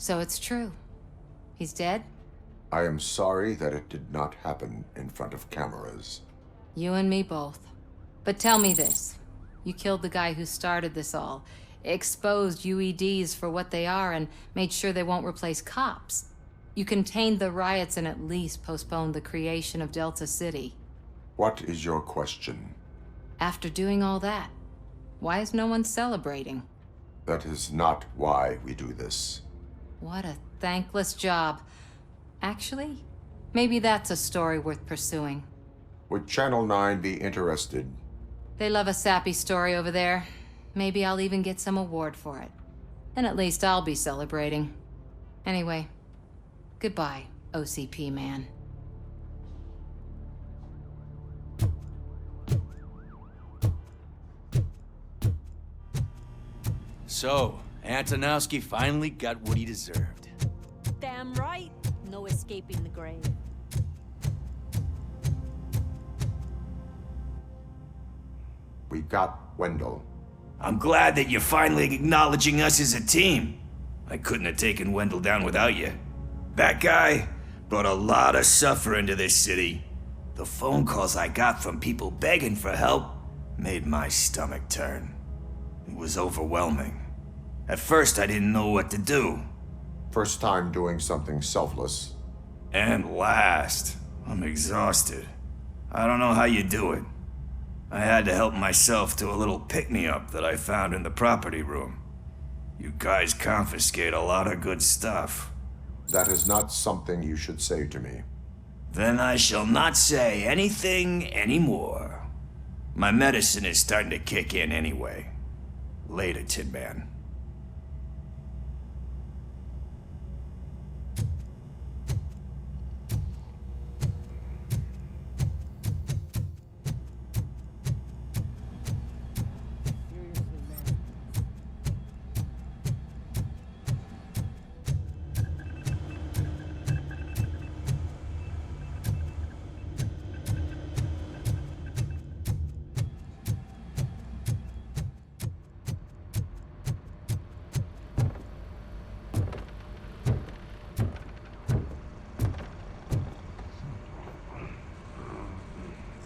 So it's true. He's dead? I am sorry that it did not happen in front of cameras. You and me both. But tell me this. You killed the guy who started this all, exposed UEDs for what they are, and made sure they won't replace cops. You contained the riots and at least postponed the creation of Delta City. What is your question? After doing all that, why is no one celebrating? That is not why we do this. What a thankless job. Actually, maybe that's a story worth pursuing. Would Channel 9 be interested? They love a sappy story over there. Maybe I'll even get some award for it. And at least I'll be celebrating. Anyway, goodbye, OCP man. So, Antonowski finally got what he deserved. Damn right. No escaping the grave. We got Wendell. I'm glad that you're finally acknowledging us as a team. I couldn't have taken Wendell down without you. That guy brought a lot of suffering to this city. The phone calls I got from people begging for help made my stomach turn. It was overwhelming. At first, I didn't know what to do. First time doing something selfless. And last, I'm exhausted. I don't know how you do it. I had to help myself to a little pick-me-up that I found in the property room. You guys confiscate a lot of good stuff. That is not something you should say to me. Then I shall not say anything anymore. My medicine is starting to kick in anyway. Later, Tin Man.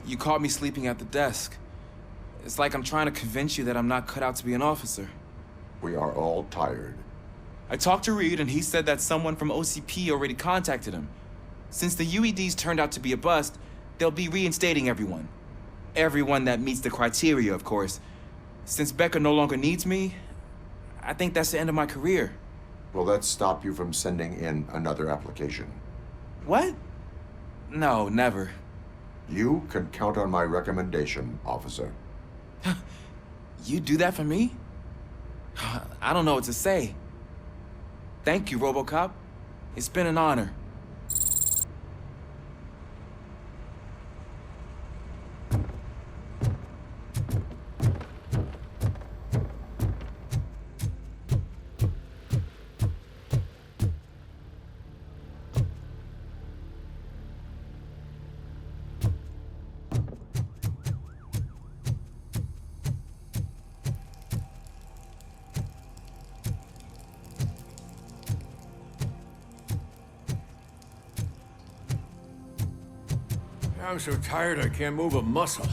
You caught me sleeping at the desk. It's like I'm trying to convince you that I'm not cut out to be an officer. We are all tired. I talked to Reed and he said that someone from OCP already contacted him. Since the UEDs turned out to be a bust, they'll be reinstating everyone. Everyone that meets the criteria, of course. Since Becca no longer needs me, I think that's the end of my career. Will that stop you from sending in another application? What? No, never. You can count on my recommendation, officer. You do that for me? I don't know what to say. Thank you, RoboCop. It's been an honor. I'm so tired I can't move a muscle.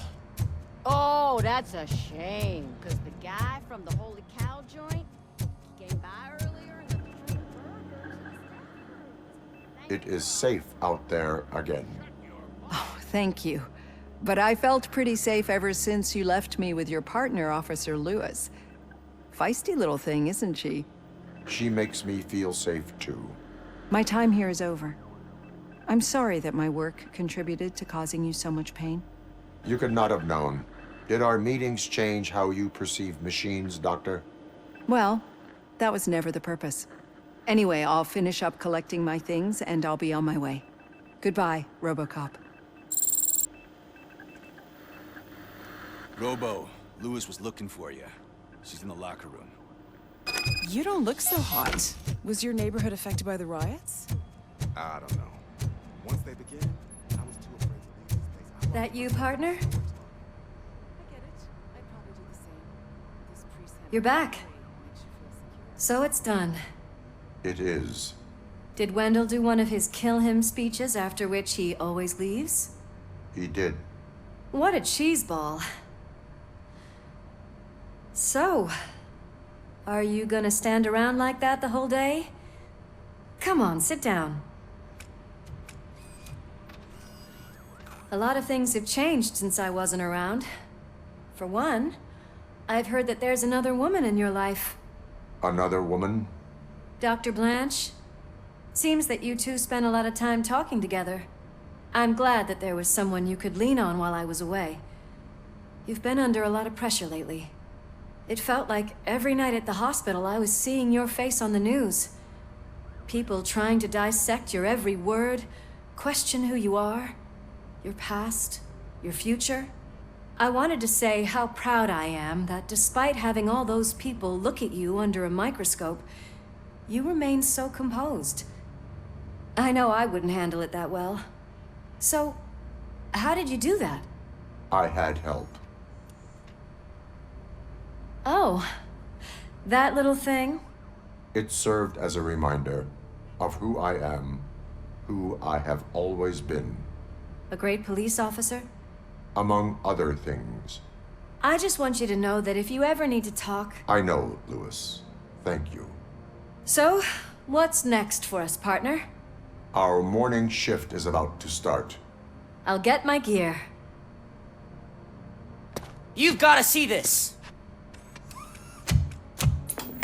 Oh, that's a shame. Because the guy from the Holy Cow joint, he came by earlier and the burgers and It is safe out there again. Oh, thank you. But I felt pretty safe ever since you left me with your partner, Officer Lewis. Feisty little thing, isn't she? She makes me feel safe too. My time here is over. I'm sorry that my work contributed to causing you so much pain. You could not have known. Did our meetings change how you perceive machines, Doctor? Well, that was never the purpose. Anyway, I'll finish up collecting my things and I'll be on my way. Goodbye, RoboCop. Robo, Lewis was looking for you. She's in the locker room. You don't look so hot. Was your neighborhood affected by the riots? I don't know. Once they begin, I was too afraid to leave this place. That you, partner? I get it. I'd probably do the same. This priest had You're back. makes you feel secure. So it's done. It is. Did Wendell do one of his kill him speeches after which he always leaves? He did. What a cheeseball. So, are you gonna stand around like that the whole day? Come on, sit down. A lot of things have changed since I wasn't around. For one, I've heard that there's another woman in your life. Another woman? Dr. Blanche? Seems that you two spent a lot of time talking together. I'm glad that there was someone you could lean on while I was away. You've been under a lot of pressure lately. It felt like every night at the hospital I was seeing your face on the news. People trying to dissect your every word, question who you are, your past, your future. I wanted to say how proud I am that despite having all those people look at you under a microscope, you remained so composed. I know I wouldn't handle it that well. So, how did you do that? I had help. Oh, that little thing? It served as a reminder of who I am, who I have always been. A great police officer? Among other things. I just want you to know that if you ever need to talk... I know, Lewis. Thank you. So, what's next for us, partner? Our morning shift is about to start. I'll get my gear. You've got to see this!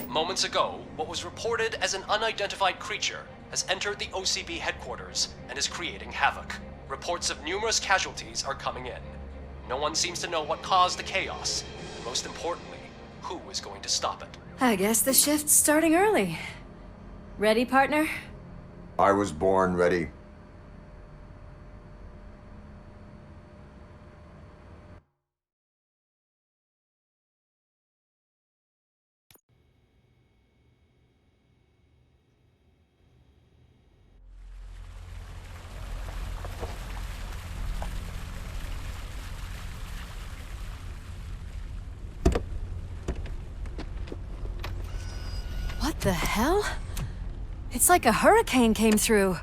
Moments ago, what was reported as an unidentified creature has entered the OCB headquarters and is creating havoc. Reports of numerous casualties are coming in. No one seems to know what caused the chaos, and most importantly, who is going to stop it. I guess the shift's starting early. Ready, partner? I was born ready. What the hell? It's like a hurricane came through.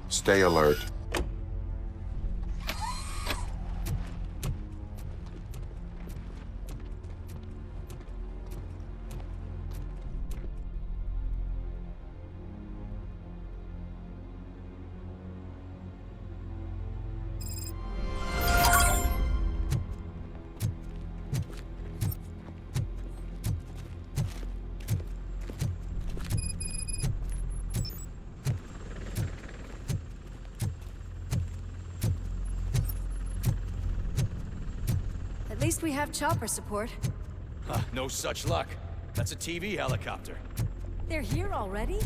Stay alert. At least we have chopper support. No such luck. That's a TV helicopter. They're here already?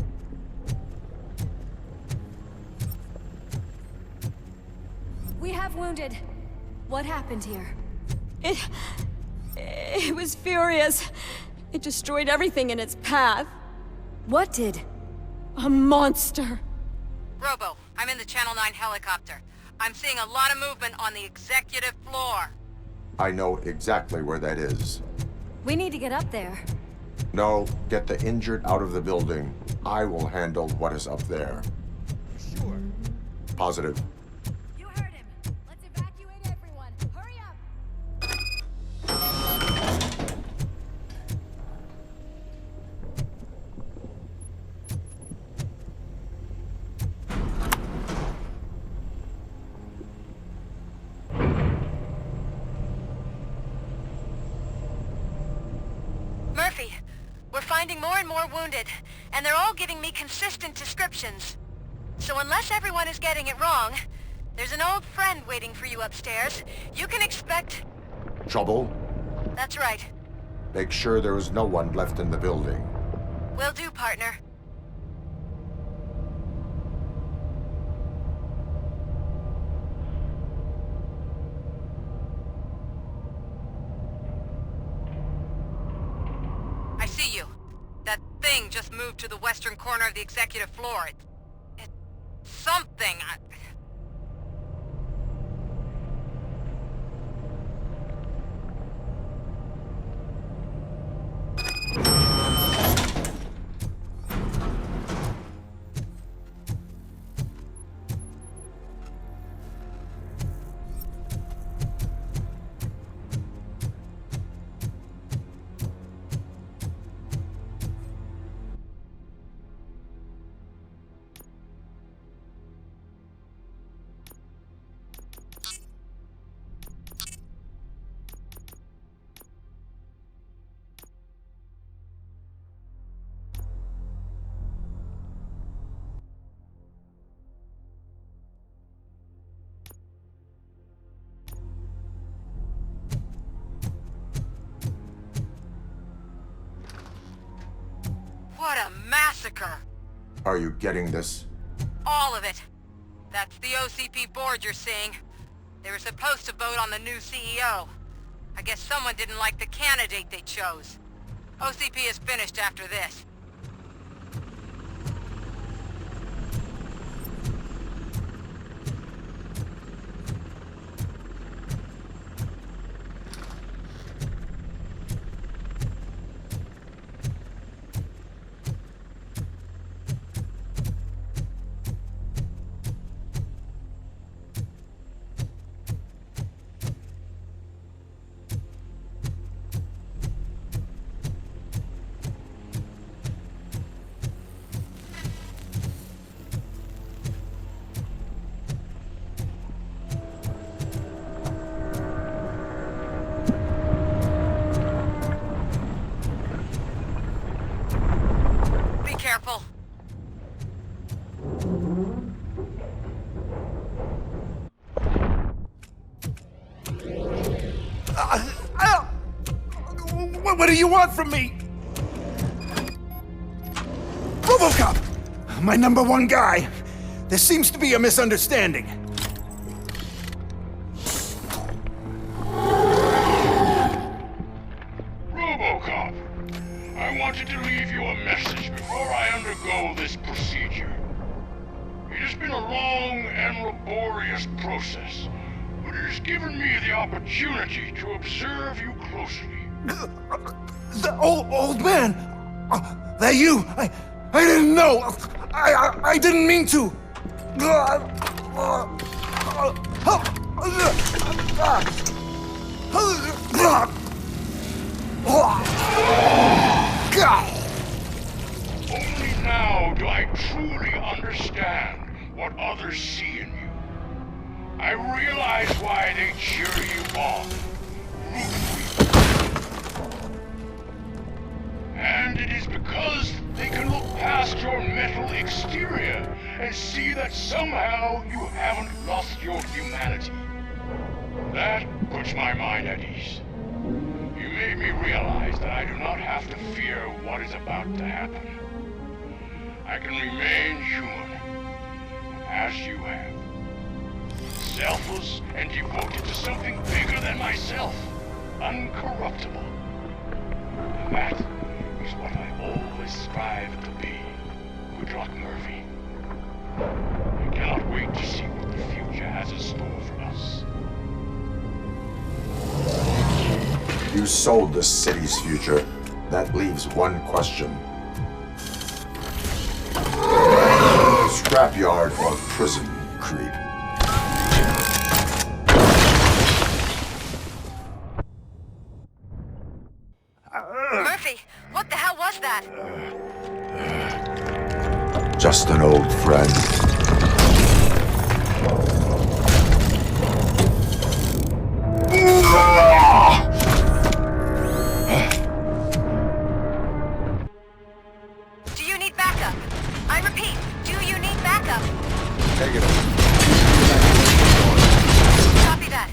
We have wounded. What happened here? It was furious. It destroyed everything in its path. What did? A monster. Robo, I'm in the Channel 9 helicopter. I'm seeing a lot of movement on the executive floor. I know exactly where that is. We need to get up there. No, get the injured out of the building. I will handle what is up there. Sure. Positive. You heard him. Let's evacuate everyone. Hurry up! Murphy, we're finding more and more wounded, and they're all giving me consistent descriptions. So unless everyone is getting it wrong, there's an old friend waiting for you upstairs. You can expect... Trouble? That's right. Make sure there is no one left in the building. Will do, partner. I see you. That thing just moved to the western corner of the executive floor. It's something. massacre. Are you getting this? All of it. That's the OCP board you're seeing. They were supposed to vote on the new CEO. I guess someone didn't like the candidate they chose. OCP is finished after this. Careful. What do you want from me? RoboCop! My #1 guy. There seems to be a misunderstanding. RoboCop, I wanted to leave you a message before I undergo this procedure. It has been a long and laborious process, but it has given me the opportunity to observe you closely. The old man! That you! I didn't know! I didn't mean to! Only now do I truly understand what others see in you. I realize why they cheer you on, root for you. And it is because they can look past your metal exterior and see that somehow you haven't lost your humanity. That puts my mind at ease. You made me realize that I do not have to fear what is about to happen. I can remain human, as you have. Selfless and devoted to something bigger than myself. Uncorruptible. That is what I always strive to be. Good luck, Murphy. I cannot wait to see what the future has in store for us. You sold the city's future. That leaves one question. Scrapyard or prison, creep? Murphy, what the hell was that? Just an old friend. Do you need backup? I repeat, do you need backup? Negative. Copy that.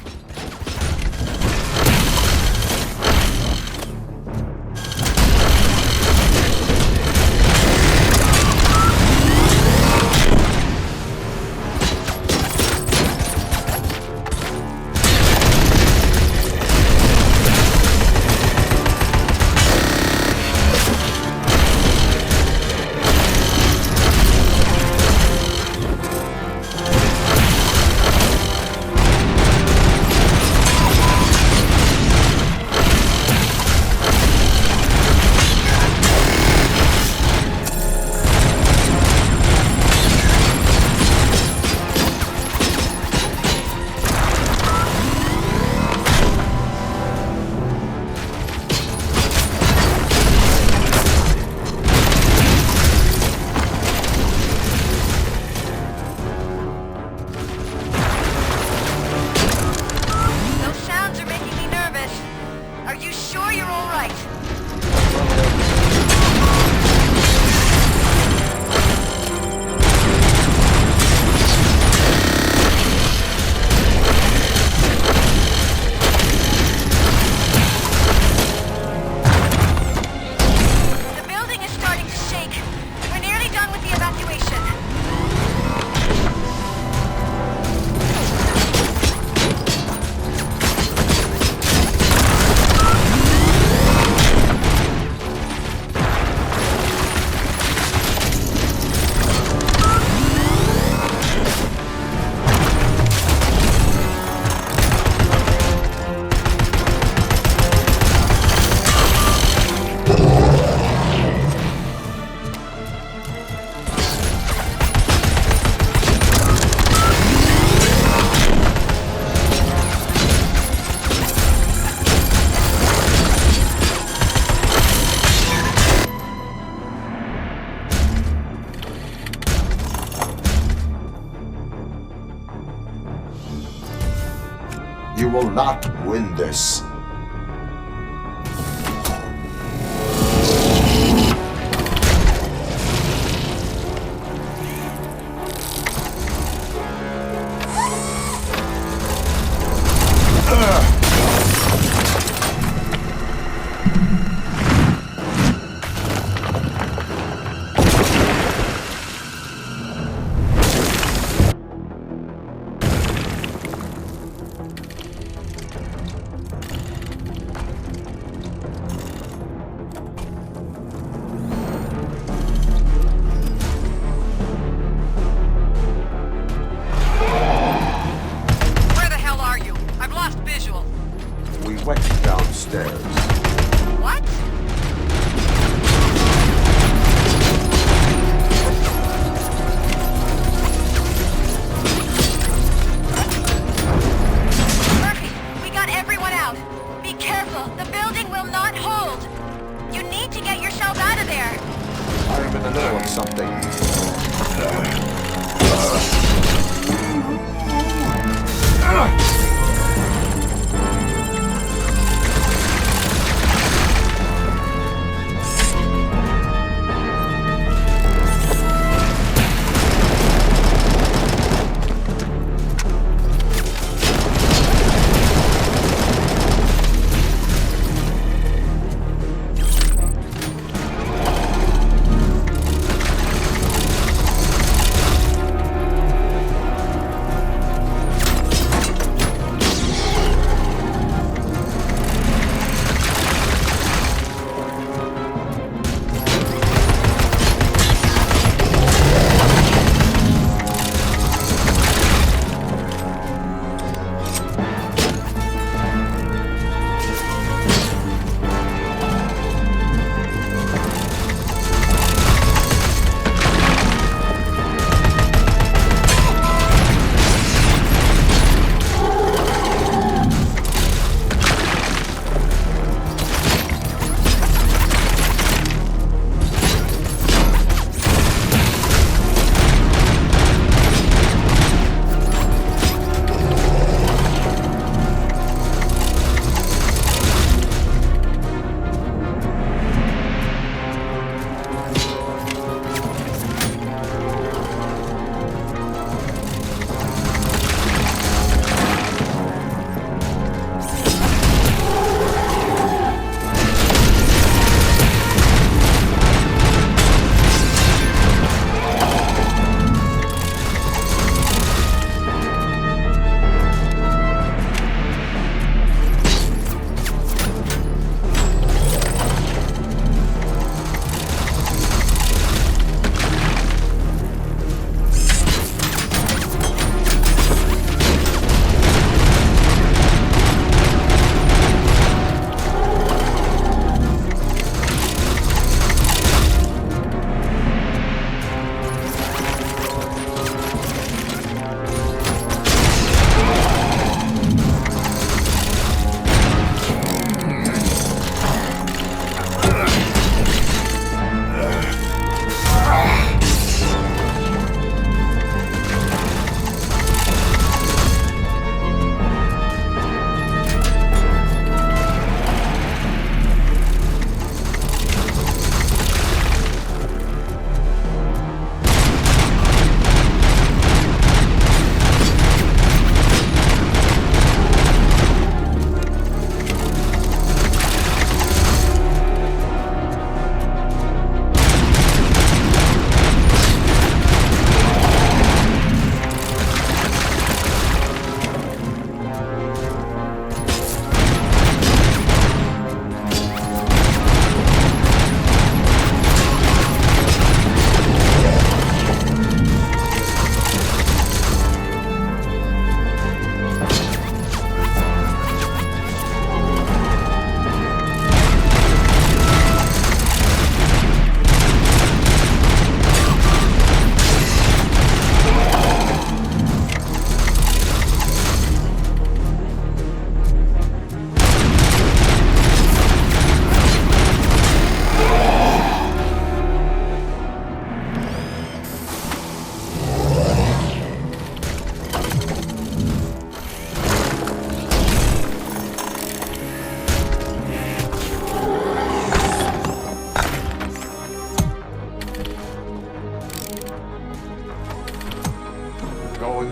this.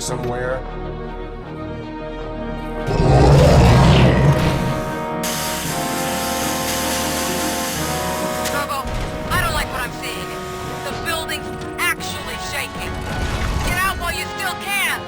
somewhere? Robo, I don't like what I'm seeing. The building's actually shaking. Get out while you still can!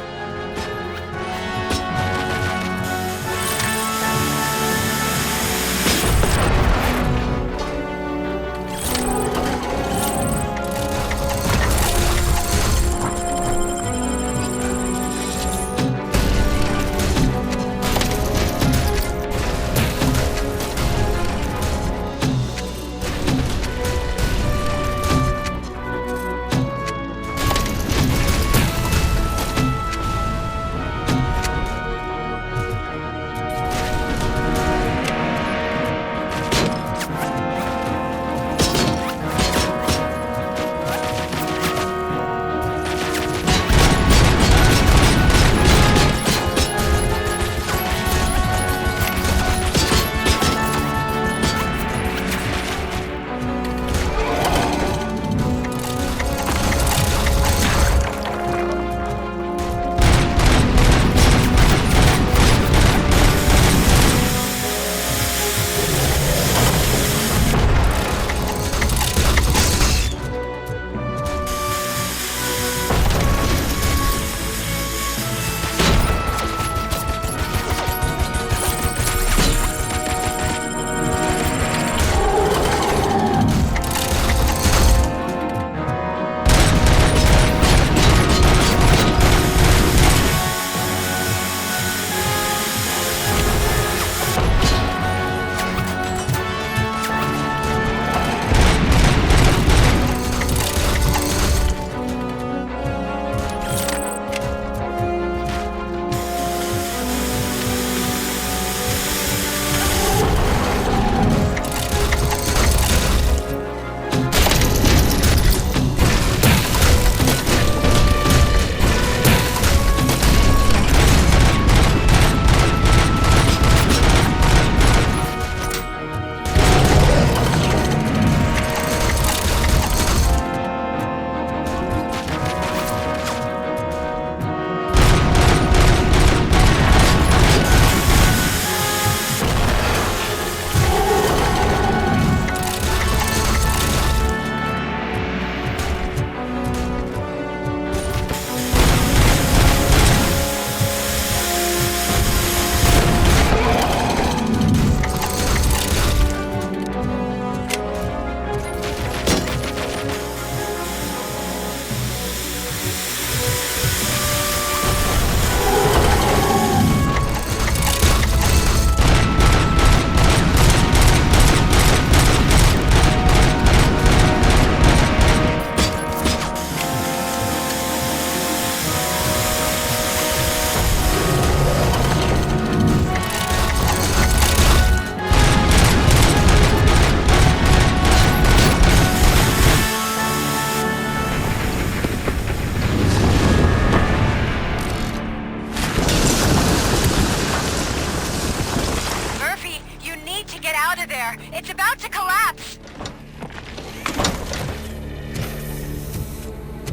It's about to collapse!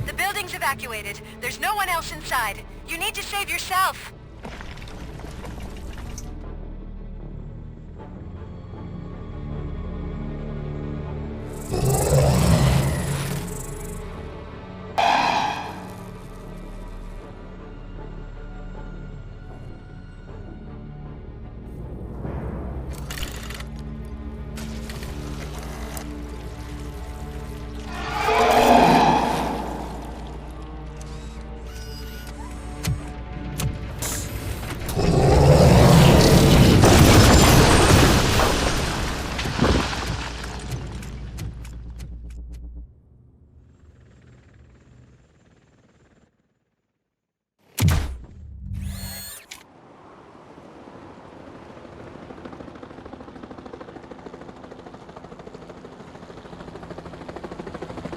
The building's evacuated. There's no one else inside. You need to save yourself.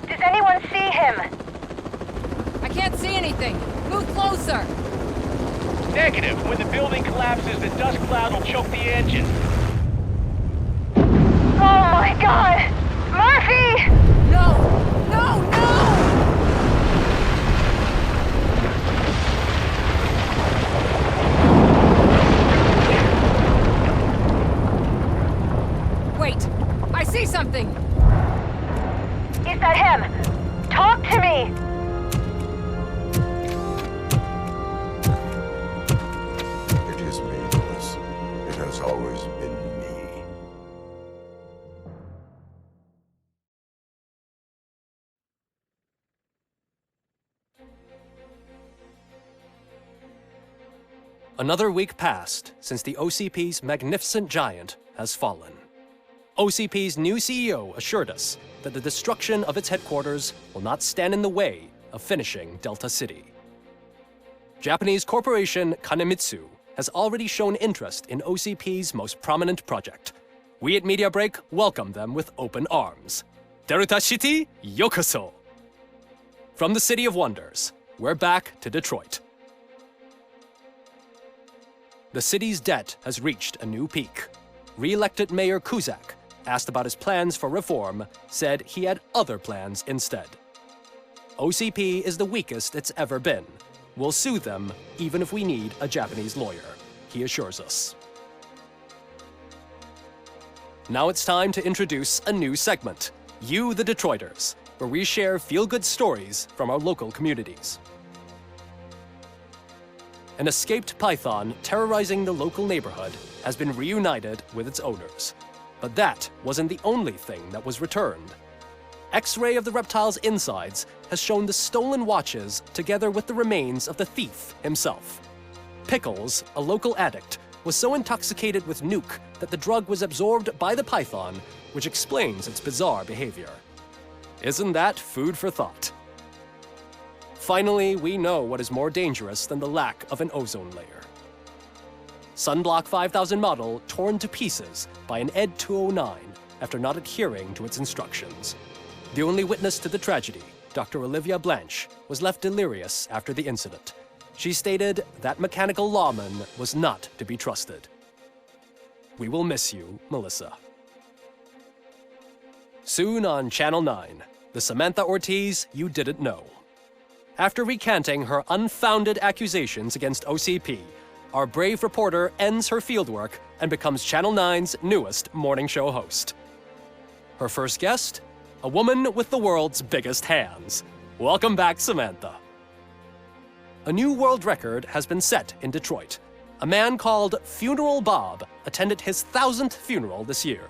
Does anyone see him? I can't see anything. Move closer. Negative. When the building collapses, the dust cloud will choke the engine. Oh my god! Murphy! No! No! No! Say something! Is that him? Talk to me! It is me, Lewis. It has always been me. Another week passed since the OCP's magnificent giant has fallen. OCP's new CEO assured us that the destruction of its headquarters will not stand in the way of finishing Delta City. Japanese corporation Kanemitsu has already shown interest in OCP's most prominent project. We at Media Break welcome them with open arms. Delta City, yokoso! From the City of Wonders, we're back to Detroit. The city's debt has reached a new peak. Re-elected Mayor Cusack, asked about his plans for reform, said he had other plans instead. OCP is the weakest it's ever been. We'll sue them even if we need a Japanese lawyer, he assures us. Now it's time to introduce a new segment, You the Detroiters, where we share feel-good stories from our local communities. An escaped python terrorizing the local neighborhood has been reunited with its owners. But that wasn't the only thing that was returned. X-ray of the reptile's insides has shown the stolen watches together with the remains of the thief himself. Pickles, a local addict, was so intoxicated with nuke that the drug was absorbed by the python, which explains its bizarre behavior. Isn't that food for thought? Finally, we know what is more dangerous than the lack of an ozone layer. Sunblock 5000 model torn to pieces by an ED 209 after not adhering to its instructions. The only witness to the tragedy, Dr. Olivia Blanche, was left delirious after the incident. She stated that mechanical lawman was not to be trusted. We will miss you, Melissa. Soon on Channel 9, the Samantha Ortiz you didn't know. After recanting her unfounded accusations against OCP, our brave reporter ends her fieldwork and becomes Channel 9's newest morning show host. Her first guest? A woman with the world's biggest hands. Welcome back, Samantha. A new world record has been set in Detroit. A man called Funeral Bob attended his 1000th funeral this year.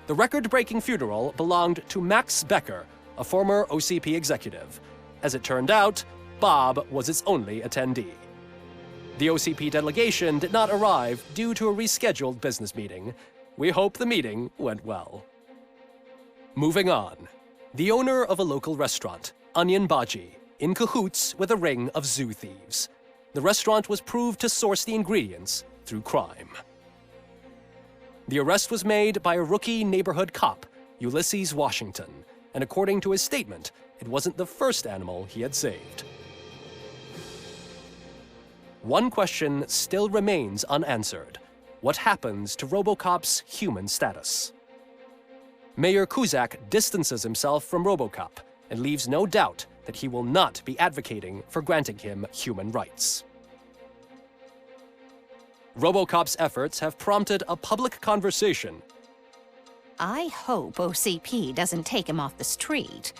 The record-breaking funeral belonged to Max Becker, a former OCP executive. As it turned out, Bob was its only attendee. The OCP delegation did not arrive due to a rescheduled business meeting. We hope the meeting went well. Moving on. The owner of a local restaurant, Onion Baji, in cahoots with a ring of zoo thieves. The restaurant was proved to source the ingredients through crime. The arrest was made by a rookie neighborhood cop, Ulysses Washington, and according to his statement, it wasn't the first animal he had saved. One question still remains unanswered. What happens to RoboCop's human status? Mayor Cusack distances himself from RoboCop and leaves no doubt that he will not be advocating for granting him human rights. RoboCop's efforts have prompted a public conversation. I hope OCP doesn't take him off the street.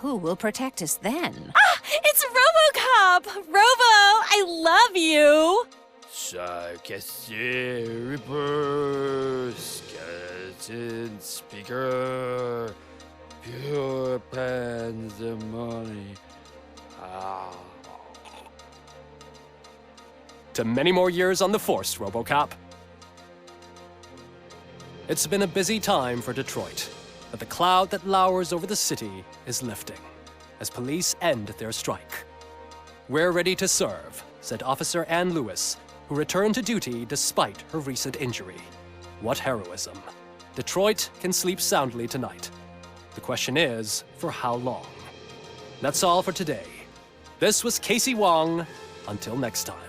Who will protect us then? Ah! It's RoboCop! Robo, I love you! Reaper, skeleton speaker, pure pandemonium. To many more years on the force, RoboCop. It's been a busy time for Detroit, but the cloud that lowers over the city is lifting as police end their strike. We're ready to serve, said Officer Ann Lewis, who returned to duty despite her recent injury. What heroism. Detroit can sleep soundly tonight. The question is, for how long? That's all for today. This was Casey Wong. Until next time.